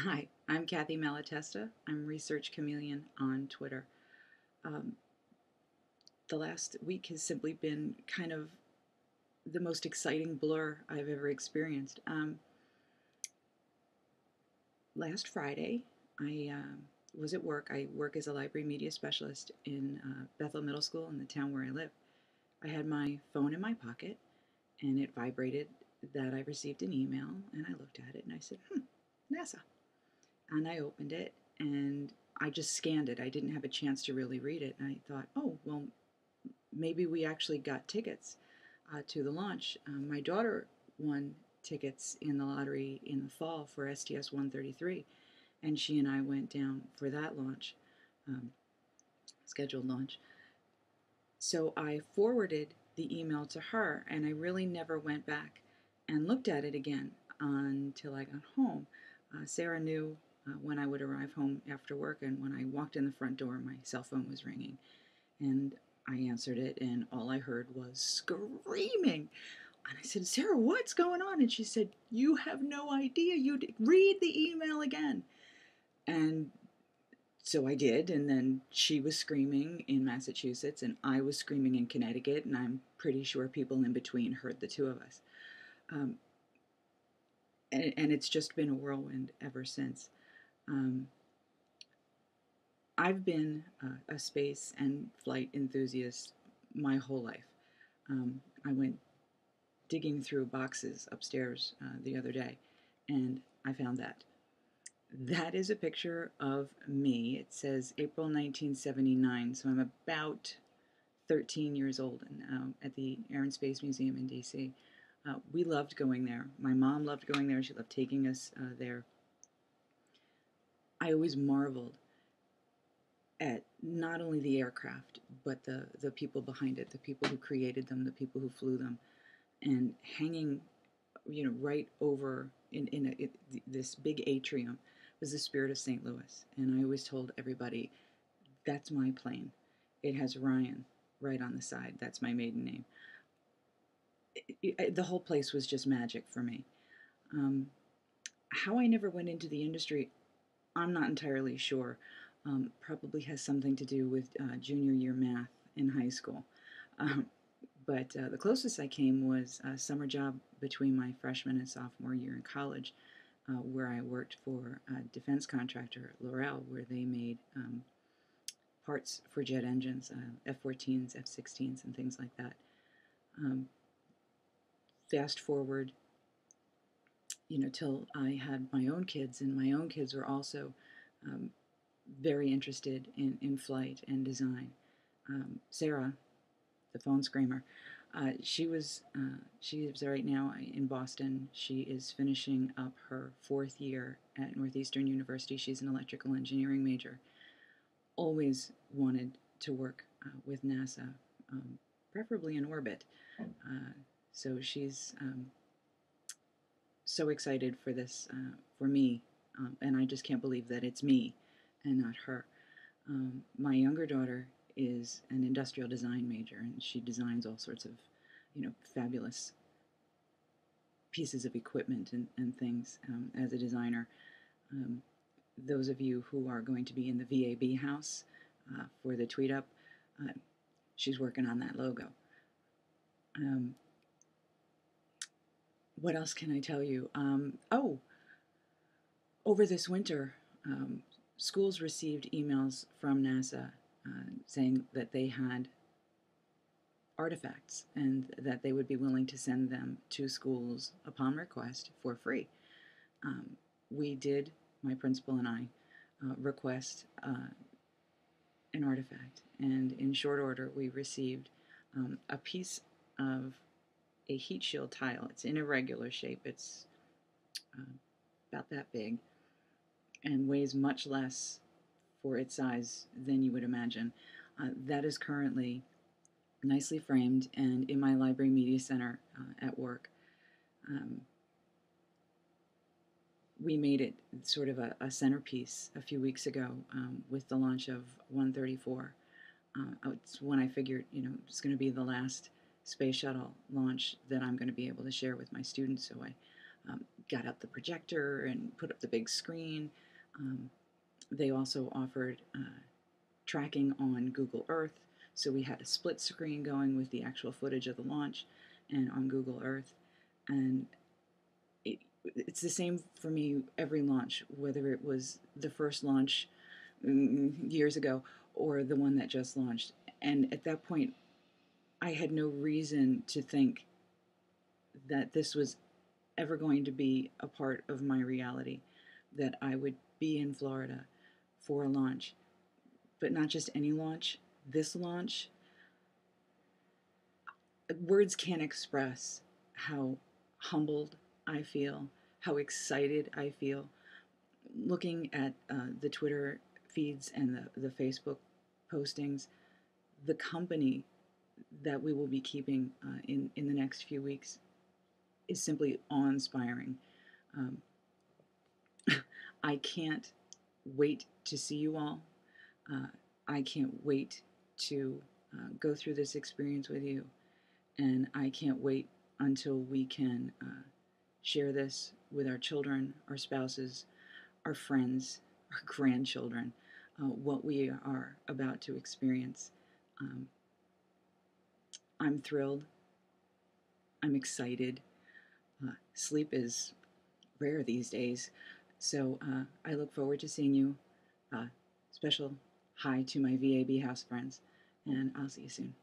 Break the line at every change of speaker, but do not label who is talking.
Hi, I'm Kathy Malatesta. I'm ResearChameleon on Twitter. Um, the last week has simply been kind of the most exciting blur I've ever experienced. Last Friday, I was at work. I work as a library media specialist in Bethel Middle School in the town where I live. I had my phone in my pocket, and it vibrated that I received an email, and I looked at it and I said, NASA. And I opened it and I just scanned it. I didn't have a chance to really read it. And I thought, oh, well, maybe we actually got tickets to the launch. My daughter won tickets in the lottery in the fall for STS 133, and she and I went down for that launch, um, scheduled launch. So I forwarded the email to her, and I really never went back and looked at it again until I got home. Sarah knew when I would arrive home after work, and when I walked in the front door, my cell phone was ringing. And I answered it, and all I heard was screaming. And I said, Sarah, what's going on? And she said, you have no idea. You'd read the email again. And so I did, and then she was screaming in Massachusetts, and I was screaming in Connecticut, and I'm pretty sure people in between heard the two of us. Um, and it's just been a whirlwind ever since. Um, I've been a space and flight enthusiast my whole life. I went digging through boxes upstairs the other day, and I found that. That is a picture of me. It says April 1979, so I'm about 13 years old and at the Air and Space Museum in DC. We loved going there. My mom loved going there. She loved taking us there. I always marveled at not only the aircraft, but the people behind it, the people who created them, the people who flew them, and hanging, right over this big atrium was the Spirit of St. Louis. And I always told everybody, that's my plane. It has Ryan right on the side. That's my maiden name. The whole place was just magic for me. How I never went into the industry, I'm not entirely sure. Probably has something to do with junior year math in high school. Um, but the closest I came was a summer job between my freshman and sophomore year in college, where I worked for a defense contractor, L'Oreal, where they made parts for jet engines, F-14s, F-16s, and things like that. Fast forward, till I had my own kids, and my own kids were also very interested in flight and design. Sarah, the phone screamer, she is right now in Boston. She is finishing up her 4th year at Northeastern University. She's an electrical engineering major. Always wanted to work with NASA, preferably in orbit. So she's so excited for this for me, and I just can't believe that it's me and not her. My younger daughter is an industrial design major, and she designs all sorts of, fabulous pieces of equipment and things as a designer. Those of you who are going to be in the VAB house for the Tweetup, she's working on that logo. What else can I tell you? Over this winter, schools received emails from NASA saying that they had artifacts and that they would be willing to send them to schools upon request for free. We did, my principal and I, request an artifact, and in short order we received a piece of a heat shield tile. It's in a regular shape. It's about that big and weighs much less for its size than you would imagine. That is currently nicely framed and in my library media center at work. We made it sort of a centerpiece a few weeks ago with the launch of 134. It's when I figured, it's going to be the last space shuttle launch that I'm going to be able to share with my students. So I got out the projector and put up the big screen. They also offered tracking on Google Earth, so we had a split screen going with the actual footage of the launch and on Google Earth. And it's the same for me every launch, whether it was the first launch years ago or the one that just launched. And at that point, I had no reason to think that this was ever going to be a part of my reality, that I would be in Florida for a launch. But not just any launch, this launch. Words can't express how humbled I feel, how excited I feel. Looking at the Twitter feeds and the Facebook postings, the company that we will be keeping in the next few weeks is simply awe-inspiring. Um, I can't wait to see you all. I can't wait to go through this experience with you, and I can't wait until we can share this with our children, our spouses, our friends, our grandchildren, what we are about to experience. I'm thrilled. I'm excited. Sleep is rare these days, so I look forward to seeing you. Special hi to my VAB house friends, and I'll see you soon.